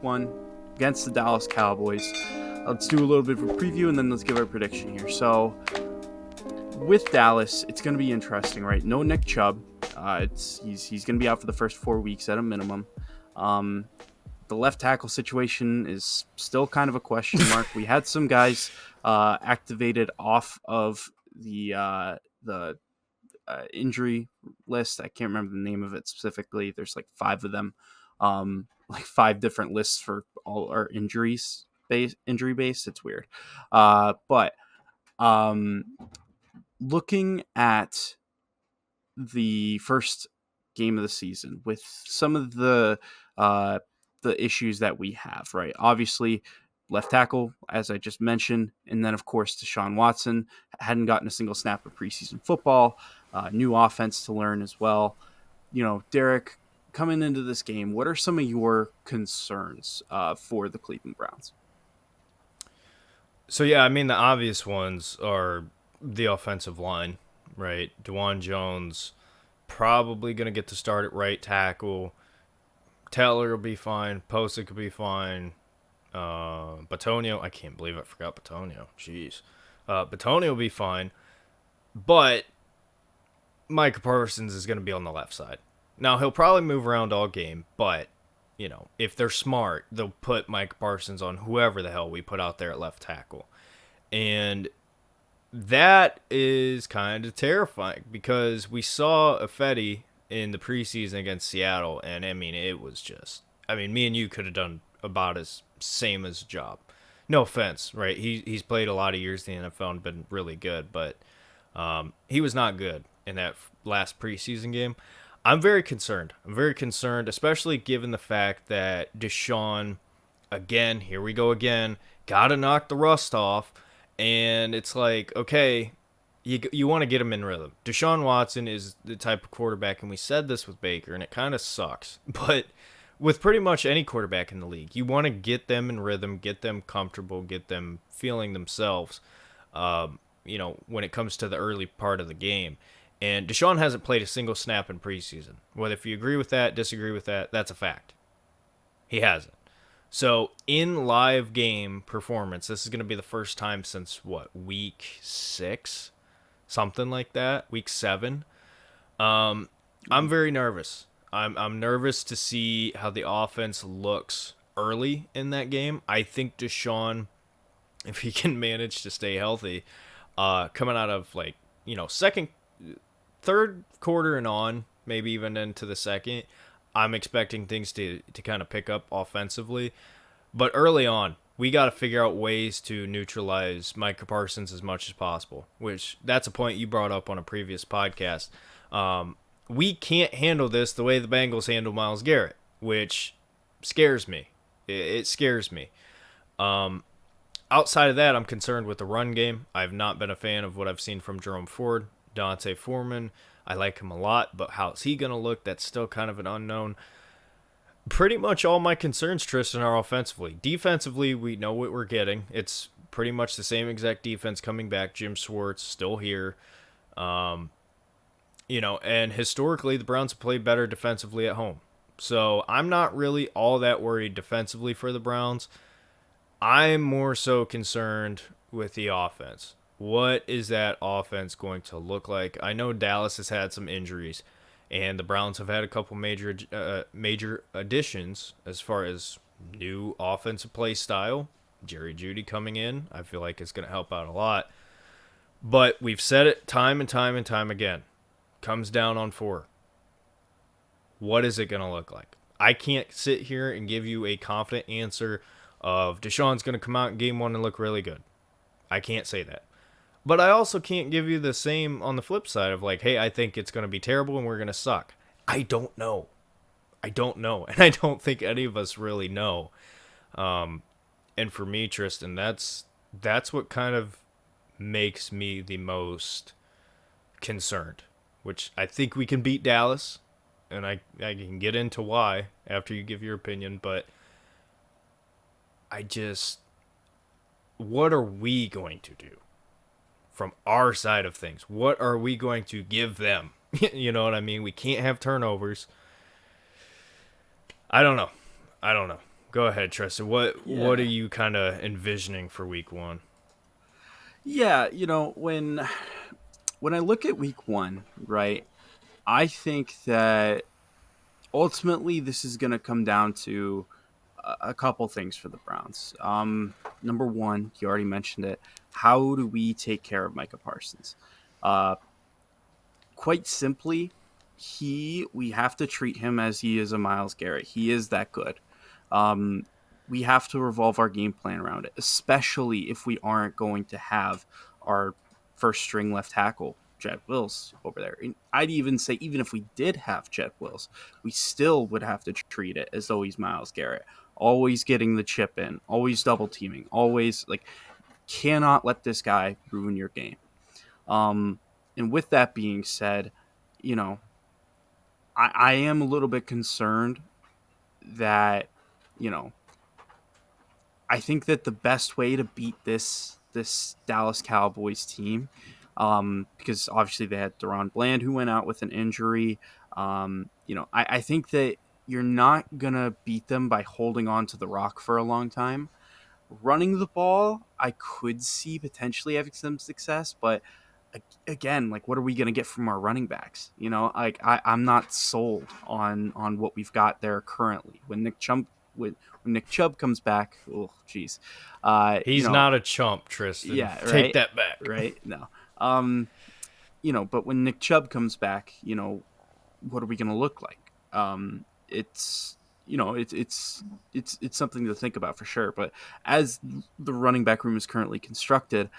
1 against the Dallas Cowboys. Let's do a little bit of a preview, and then let's give our prediction here. So, with Dallas, it's going to be interesting, right? No Nick Chubb. He's going to be out for the first 4 weeks at a minimum. The left tackle situation is still kind of a question mark. We had some guys activated off of the injury list. I can't remember the name of it specifically. There's like 5 of them, like 5 different lists for all our injury based. It's weird. But looking at the first game of the season with some of the issues that we have, right? Obviously, left tackle, as I just mentioned, and then, of course, Deshaun Watson hadn't gotten a single snap of preseason football, new offense to learn as well. Derek, coming into this game, what are some of your concerns for the Cleveland Browns? So, yeah, I mean, the obvious ones are the offensive line, right? DeJuan Jones probably going to get to start at right tackle. Teller will be fine. Posick will be fine. Batonio, I can't believe I forgot Batonio. Jeez. Batonio will be fine. But Micah Parsons is going to be on the left side. Now, he'll probably move around all game, but, if they're smart, they'll put Micah Parsons on whoever the hell we put out there at left tackle. And that is kind of terrifying because we saw Ifedi in the preseason against Seattle, and it was just, me and you could have done about as same as a job. No offense, right? He's played a lot of years in the NFL and been really good, but he was not good in that last preseason game. I'm very concerned. Especially given the fact that Deshaun, again, here we go again, got to knock the rust off, and it's like, okay, you want to get him in rhythm. Deshaun Watson is the type of quarterback, and we said this with Baker, and it kind of sucks. But with pretty much any quarterback in the league, you want to get them in rhythm, get them comfortable, get them feeling themselves, when it comes to the early part of the game. And Deshaun hasn't played a single snap in preseason. Whether if you agree with that, disagree with that, that's a fact. He hasn't. So, in live game performance, this is going to be the first time since, week 6? Something like that, week 7. I'm very nervous. I'm nervous to see how the offense looks early in that game. I think Deshaun, if he can manage to stay healthy, coming out of third quarter and on, maybe even into the second, I'm expecting things to kind of pick up offensively. But early on, we got to figure out ways to neutralize Micah Parsons as much as possible, which that's a point you brought up on a previous podcast. We can't handle this the way the Bengals handle Myles Garrett, which scares me. It scares me. Outside of that, I'm concerned with the run game. I've not been a fan of what I've seen from Jerome Ford. Dante Foreman, I like him a lot, but how's he going to look? That's still kind of an unknown. Pretty much all my concerns, Tristan, are offensively. Defensively, we know what we're getting. It's pretty much the same exact defense coming back. Jim Schwartz still here. And historically, the Browns have played better defensively at home. So I'm not really all that worried defensively for the Browns. I'm more so concerned with the offense. What is that offense going to look like? I know Dallas has had some injuries, and the Browns have had a couple major additions as far as new offensive play style. Jerry Jeudy coming in, I feel like it's going to help out a lot. But we've said it time and time and time again. Comes down on 4. What is it going to look like? I can't sit here and give you a confident answer of Deshaun's going to come out in game 1 and look really good. I can't say that. But I also can't give you the same on the flip side of hey, I think it's going to be terrible and we're going to suck. I don't know. And I don't think any of us really know. And for me, Tristan, that's what kind of makes me the most concerned, which I think we can beat Dallas, and I can get into why after you give your opinion, but what are we going to do? From our side of things, what are we going to give them? You know what I mean? We can't have turnovers. I don't know. Go ahead, Tristan. What are Yeah. you kind of envisioning for week one? Yeah, when I look at week 1, right? I think that ultimately this is going to come down to a couple things for the Browns. Number one, you already mentioned it. How do we take care of Micah Parsons? Uh, Quite simply, we have to treat him as he is a Myles Garrett. He is that good. Um, we have to revolve our game plan around it, especially if we aren't going to have our first string left tackle, Jed Wills, over there. And I'd even say, even if we did have Jed Wills, we still would have to treat it as though he's Myles Garrett. Always getting the chip in, always double teaming, always like cannot let this guy ruin your game. Um, and with that being said, you know, I am a little bit concerned that, you know, I think that the best way to beat this Dallas Cowboys team, because obviously they had Deron Bland who went out with an injury. I think that you're not gonna beat them by holding on to the rock for a long time. Running the ball, I could see potentially having some success, but again, like what are we going to get from our running backs? I'm not sold on what we've got there currently. When Nick Chubb comes back, oh geez, He's not a chump, Tristan. yeah, Take right, that back. right, no, um, but when Nick Chubb comes back, what are we going to look like? It's it's something to think about for sure. But as the running back room is currently constructed,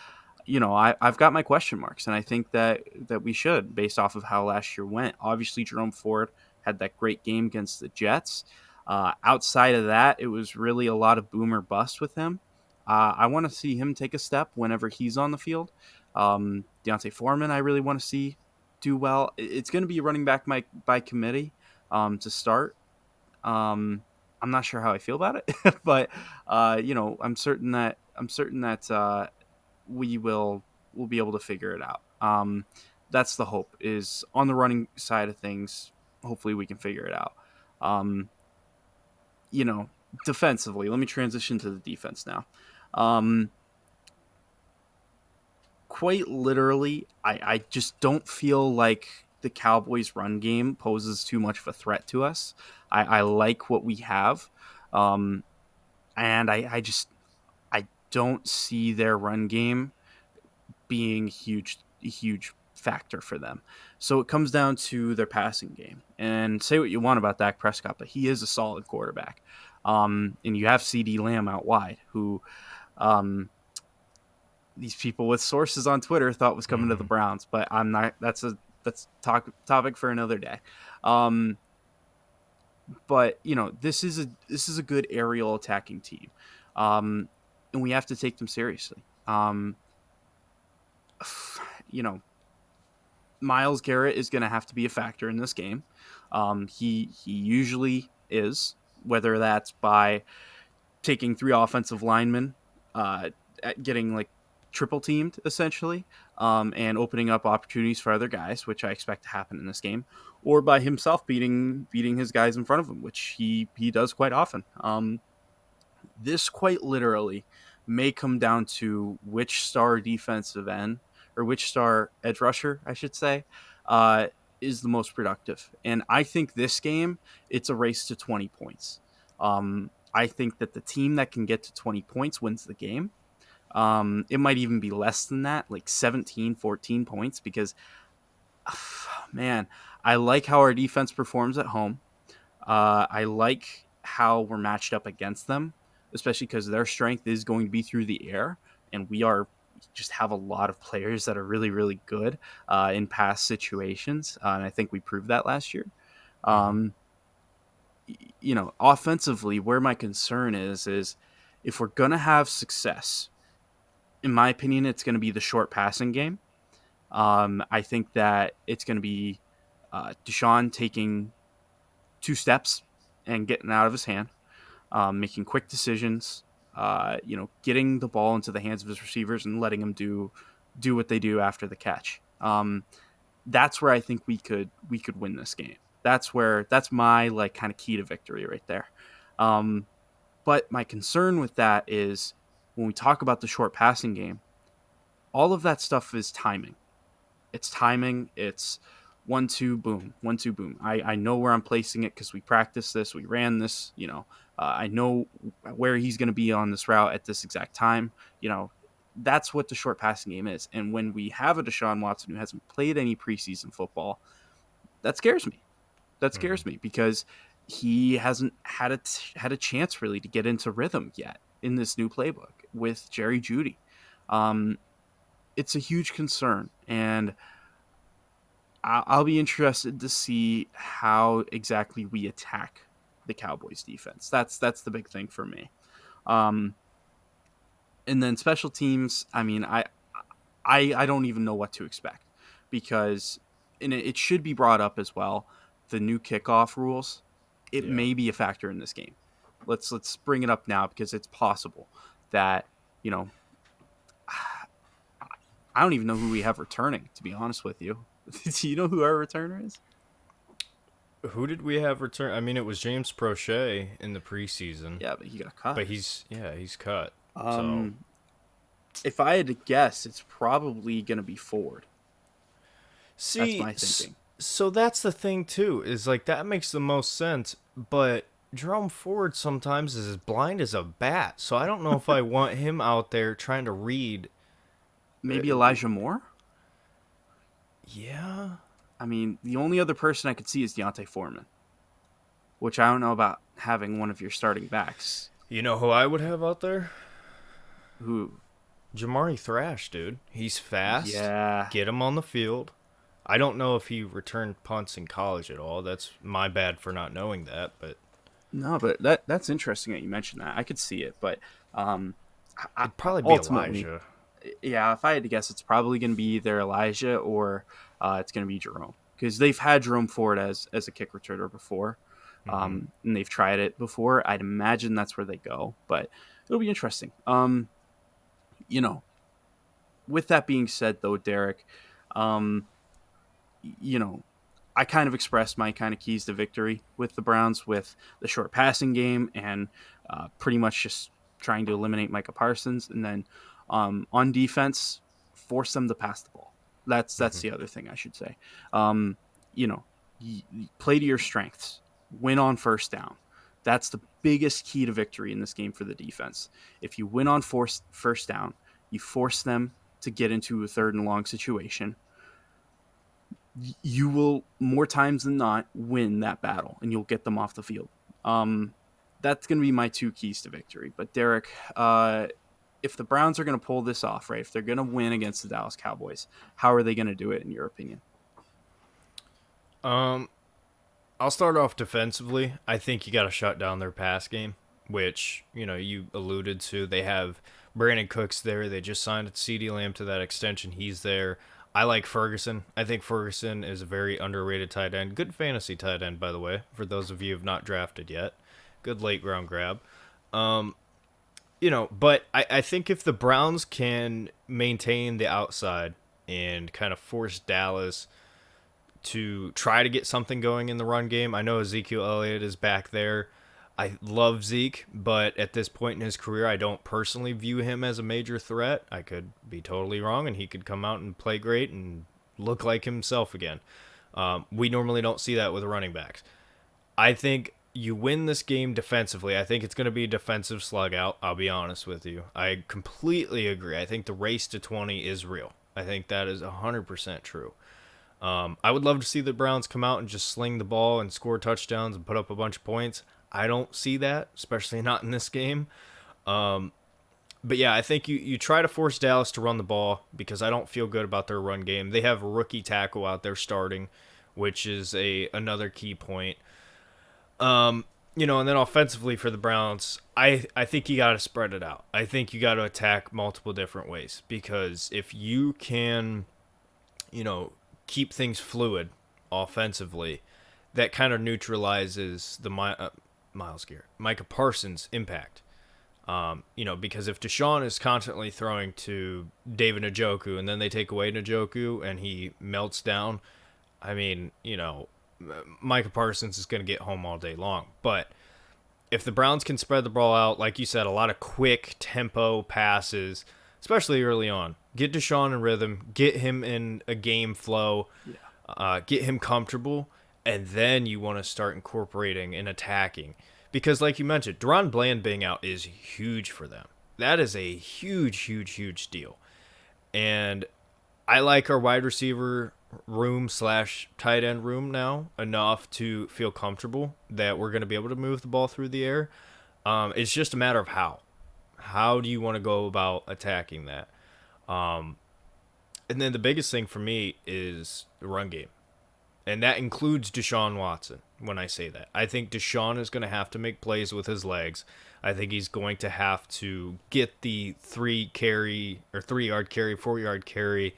I've got my question marks, and I think that we should, based off of how last year went. Obviously, Jerome Ford had that great game against the Jets. Outside of that, it was really a lot of boom or bust with him. I want to see him take a step whenever he's on the field. Deontay Foreman, I really want to see do well. It's going to be running back by committee to start. I'm not sure how I feel about it, but I'm certain that we'll be able to figure it out. That's the hope, is on the running side of things. Hopefully we can figure it out. Um, you know, Defensively, let me transition to the defense now. Um, Quite literally, I just don't feel like the Cowboys' run game poses too much of a threat to us. I like what we have. Um, and I don't see their run game being huge factor for them. So it comes down to their passing game. And say what you want about Dak Prescott, but he is a solid quarterback. And you have CD Lamb out wide, who um, these people with sources on Twitter thought was coming to the Mm-hmm. Browns, but I'm not. Topic for another day. Um, but this is a good aerial attacking team, um, and we have to take them seriously. You know, Myles Garrett is going to have to be a factor in this game. He usually is, whether that's by taking three offensive linemen, getting like triple teamed essentially, and opening up opportunities for other guys, which I expect to happen in this game, or by himself beating his guys in front of him, which he does quite often. This quite literally may come down to which star defensive end, or which star edge rusher, I should say, uh, is the most productive. And I think this game, it's a race to 20 points. I think that the team that can get to 20 points wins the game. It might even be less than that, like 17, 14 points, because, man, I like how our defense performs at home. I like how we're matched up against them, especially because their strength is going to be through the air, and we just have a lot of players that are really, really good in past situations, and I think we proved that last year. Mm-hmm. Um, Offensively, where my concern is if we're gonna have success, in my opinion, it's going to be the short passing game. I think that it's going to be Deshaun taking two steps and getting out of his hand, making quick decisions, getting the ball into the hands of his receivers and letting them do what they do after the catch. That's where I think we could win this game. That's my like kind of key to victory right there. Um, But my concern with that is when we talk about the short passing game, all of that stuff is timing. It's timing. It's 1-2 boom, 1-2 boom. I know where I'm placing it because we practiced this, we ran this. I know where he's going to be on this route at this exact time. That's what the short passing game is. And when we have a Deshaun Watson who hasn't played any preseason football, that scares me. That Mm-hmm. scares me because he hasn't had a chance really to get into rhythm yet in this new playbook with Jerry Jeudy. Um, it's a huge concern, and I'll be interested to see how exactly we attack the Cowboys defense. That's the big thing for me. Um, and then special teams. I mean, I don't even know what to expect because, and it should be brought up as well. The new kickoff rules. It Yeah. may be a factor in this game. Let's bring it up now because it's possible that you know I don't even know who we have returning. To be honest with you, do you know who our returner is? Who did we have return? I mean, it was James Prochet in the preseason, Yeah, but he got cut. but he's cut. So Um, if I had to guess, it's probably going to be Ford. That's see, my thinking. so that's the thing too. Is like that makes the most sense, but Jerome Ford sometimes is as blind as a bat. So I don't know if I want him out there trying to read. Maybe Elijah Moore. Yeah, I mean, the only other person I could see is Deontay Foreman, which I don't know about having one of your starting backs. you know who I would have out there? Who? Jamari Thrash, dude. He's fast. Yeah. Get him on the field. I don't know if he returned punts in college at all. That's my bad for not knowing that, but No, but that's interesting that you mentioned that. I could see it, but um, it'd probably be ultimately, Elijah. yeah, if I had to guess, it's probably going to be either Elijah or it's going to be Jerome because they've had Jerome Ford as a kick returner before, Mm-hmm. and they've tried it before. I'd imagine that's where they go, but it'll be interesting. You know, with that being said, though, Derek, um, you know, I kind of expressed my kind of keys to victory with the Browns with the short passing game and pretty much just trying to eliminate Micah Parsons, and then on defense, force them to pass the ball. That's Mm-hmm. the other thing I should say. Um, you know, play to your strengths, win on first down. That's the biggest key to victory in this game for the defense. If you win on first down, you force them to get into a third and long situation, you will more times than not win that battle and you'll get them off the field. Um, that's going to be my two keys to victory. But Derek, if the Browns are going to pull this off, right, if they're going to win against the Dallas Cowboys, how are they going to do it in your opinion? Um, I'll start off defensively. I think you got to shut down their pass game, which you alluded to. They have Brandon Cooks there. They just signed CeeDee Lamb to that extension. He's there. I like Ferguson. I think Ferguson is a very underrated tight end. Good fantasy tight end, by the way, for those of you who have not drafted yet. Good late round grab. Um, but I think if the Browns can maintain the outside and kind of force Dallas to try to get something going in the run game. I know Ezekiel Elliott is back there. I love Zeke, but at this point in his career, I don't personally view him as a major threat. I could be totally wrong, and he could come out and play great and look like himself again. We normally don't see that with running backs. I think you win this game defensively. I think it's going to be a defensive slug out. I'll be honest with you. I completely agree. I think the race to 20 is real. I think that is 100% true. I would love to see the Browns come out and just sling the ball and score touchdowns and put up a bunch of points. I don't see that, especially not in this game. But yeah, I think you try to force Dallas to run the ball because I don't feel good about their run game. They have a rookie tackle out there starting, which is another key point. And then offensively for the Browns, I think you got to spread it out. I think you got to attack multiple different ways because if you can, keep things fluid offensively, that kind of neutralizes the Myles Garrett, Micah Parsons' impact. Because if Deshaun is constantly throwing to David Njoku and then they take away Njoku and he melts down, I mean, Micah Parsons is going to get home all day long. But if the Browns can spread the ball out, like you said, a lot of quick tempo passes, especially early on, get Deshaun in rhythm, get him in a game flow, Yeah. get him comfortable, and then you want to start incorporating and attacking. Because, like you mentioned, Deron Bland being out is huge for them. That is a huge, huge, huge deal. And I like our wide receiver room slash tight end room now enough to feel comfortable that we're going to be able to move the ball through the air. It's just a matter of how. How do you want to go about attacking that? And then the biggest thing for me is the run game. And that includes Deshaun Watson when I say that. I think Deshaun is going to have to make plays with his legs. I think he's going to have to get the 3-yard carry, 4-yard carry,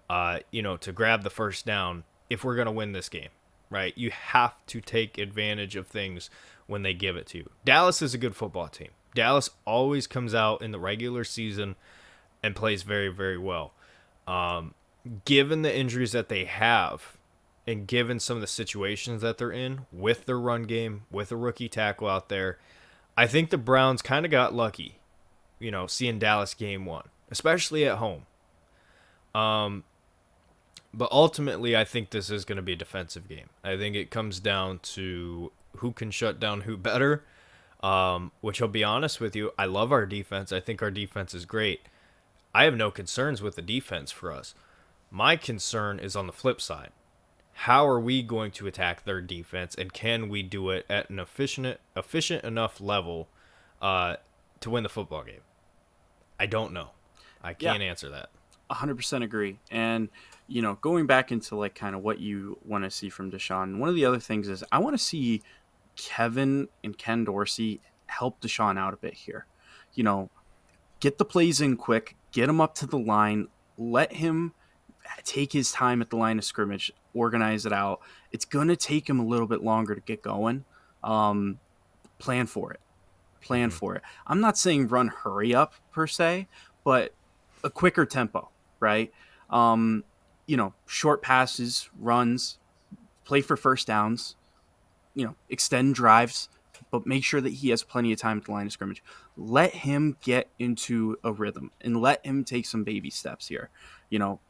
to grab the first down if we're going to win this game, right? You have to take advantage of things when they give it to you. Dallas is a good football team. Dallas always comes out in the regular season and plays very, very well. Given the injuries that they have, and given some of the situations that they're in with their run game, with a rookie tackle out there, I think the Browns kind of got lucky, seeing Dallas game 1, especially at home. But ultimately, I think this is going to be a defensive game. I think it comes down to who can shut down who better, which I'll be honest with you, I love our defense. I think our defense is great. I have no concerns with the defense for us. My concern is on the flip side. How are we going to attack their defense, and can we do it at an efficient enough level to win the football game? I don't know. I can't answer that. 100% agree. And, going back into like kind of what you want to see from Deshaun, one of the other things is I want to see Kevin and Ken Dorsey help Deshaun out a bit here. Get the plays in quick, get him up to the line, let him take his time at the line of scrimmage, organize it out. It's going to take him a little bit longer to get going. Plan for it. For it. I'm not saying run hurry up per se, but a quicker tempo, right? Short passes, runs, play for first downs, extend drives, but make sure that he has plenty of time at the line of scrimmage. Let him get into a rhythm and let him take some baby steps here.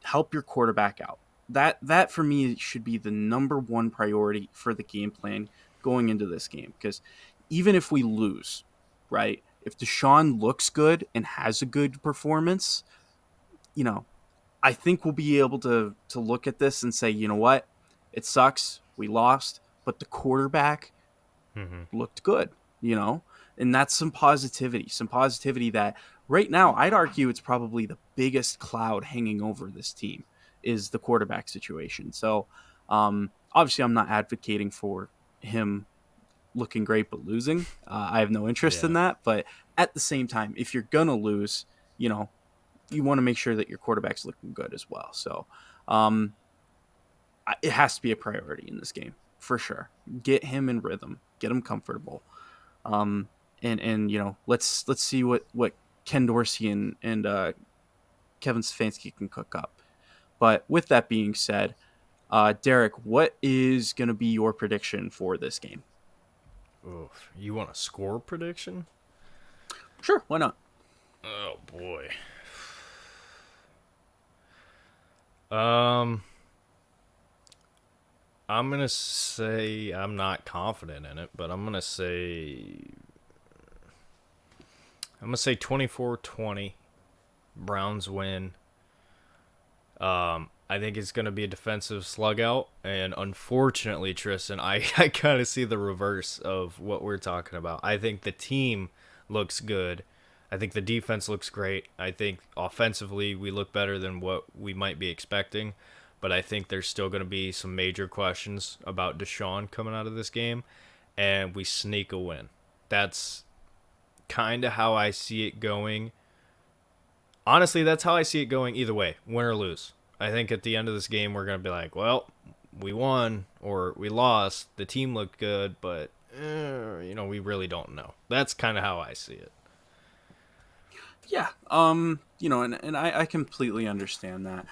Help your quarterback out. That for me should be the number one priority for the game plan going into this game. Because even if we lose, right, if Deshaun looks good and has a good performance, I think we'll be able to look at this and say, you know what, it sucks, we lost, but the quarterback looked good, and that's some positivity that right now I'd argue it's probably the biggest cloud hanging over this team is the quarterback situation. So obviously I'm not advocating for him looking great but losing. I have no interest in that, but at the same time, if you're gonna lose, you want to make sure that your quarterback's looking good as well. So it has to be a priority in this game for sure. Get him in rhythm, get him comfortable. And let's see what Ken Dorsey and Kevin Stefanski can cook up. But with that being said, Derek, what is going to be your prediction for this game? Oof. You want a score prediction? Sure, why not? Oh boy. I'm gonna say I'm not confident in it, but I'm gonna say 24-20. Browns win. I think it's gonna be a defensive slug out, and unfortunately, Tristan, I kind of see the reverse of what we're talking about. I think the team looks good. I think the defense looks great. I think offensively we look better than what we might be expecting. But I think there's still going to be some major questions about Deshaun coming out of this game. And we sneak a win. That's kind of how I see it going. Honestly, that's how I see it going either way, win or lose. I think at the end of this game we're going to be like, well, we won or we lost. The team looked good, but, we really don't know. That's kind of how I see it. Yeah, and I completely understand that.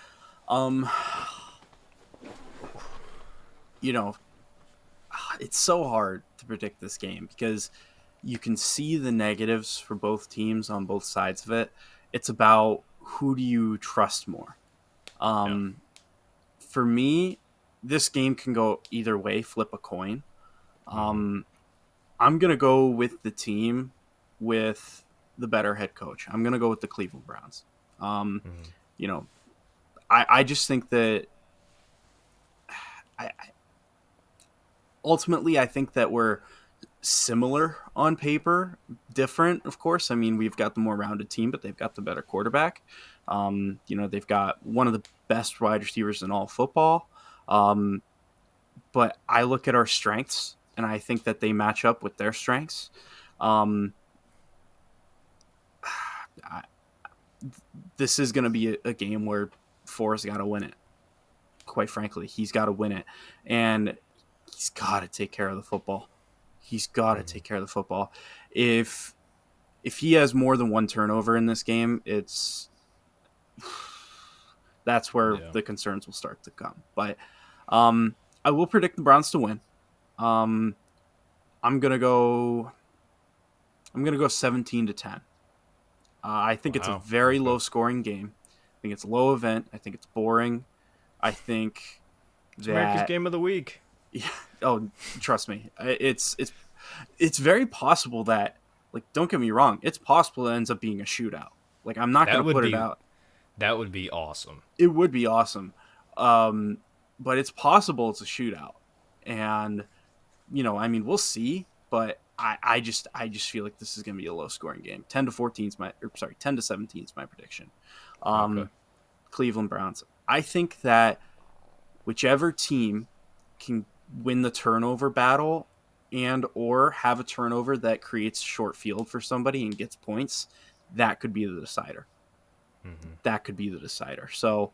It's so hard to predict this game because You can see the negatives for both teams on both sides of it. It's about who do you trust more. Yeah. Um, for me, this game can go either way, flip a coin. Mm-hmm. Um, I'm going to go with the team with the better head coach. I'm going to go with the Cleveland Browns. Um, Mm-hmm. you know, I just think that I ultimately I think that we're similar on paper, different, of course. I mean, we've got the more rounded team, but they've got the better quarterback. They've got one of the best wide receivers in all football. Um, but I look at our strengths, and I think that they match up with their strengths. Um, I, this is going to be a game where Four's got to win it. Quite frankly, he's got to win it, and he's got to take care of the football. He's got to Mm-hmm. take care of the football. If he has more than one turnover in this game, that's where Yeah. the concerns will start to come. But I will predict the Browns to win. Um, I'm gonna go. I'm gonna go 17-10. I think it's a Wow. very Okay. low scoring game. I think it's low event. I think it's boring. I think It's America's that game of the week. yeah, oh, trust me, it's very possible that, like, don't get me wrong, it's possible it ends up being a shootout. Like, I'm not That gonna would put it be out. that would be awesome. It would be awesome, um, but it's possible it's a shootout, and I mean, we'll see. But I just feel like this is gonna be a low scoring game. 10-14 is my, or sorry, 10-17 is my prediction. Okay. Um, Cleveland Browns. I think that whichever team can win the turnover battle and or have a turnover that creates short field for somebody and gets points, that could be the decider. Mm-hmm. That could be the decider. So,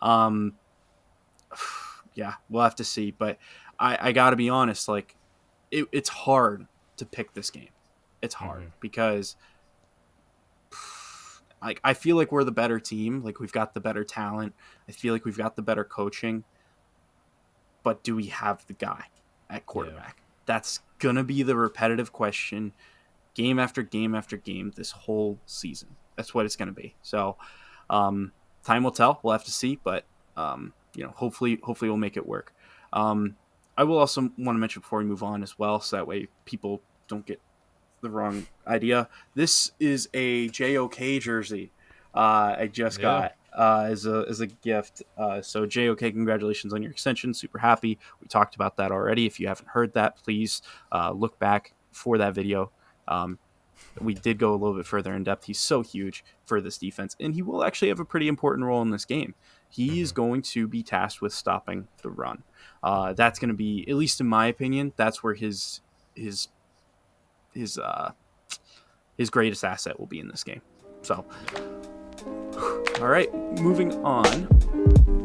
um, yeah, we'll have to see. But I got to be honest, like, it's hard to pick this game. It's hard Mm-hmm. because like I feel like we're the better team. Like, we've got the better talent. I feel like we've got the better coaching. But do we have the guy at Yeah. quarterback? That's going to be the repetitive question game after game after game this whole season. That's what it's going to be. So um, time will tell. We'll have to see, but hopefully we'll make it work. I will also want to mention before we move on as well, so that way people don't get the wrong idea. This is a JOK jersey I just Yeah. got as a gift. So JOK, congratulations on your extension. Super happy. We talked about that already. If you haven't heard that, please look back for that video. Um, we did go a little bit further in depth. He's so huge for this defense, and he will actually have a pretty important role in this game. He's Mm-hmm. going to be tasked with stopping the run. That's going to be, at least in my opinion, that's where his his uh, his greatest asset will be in this game. So, all right, moving on.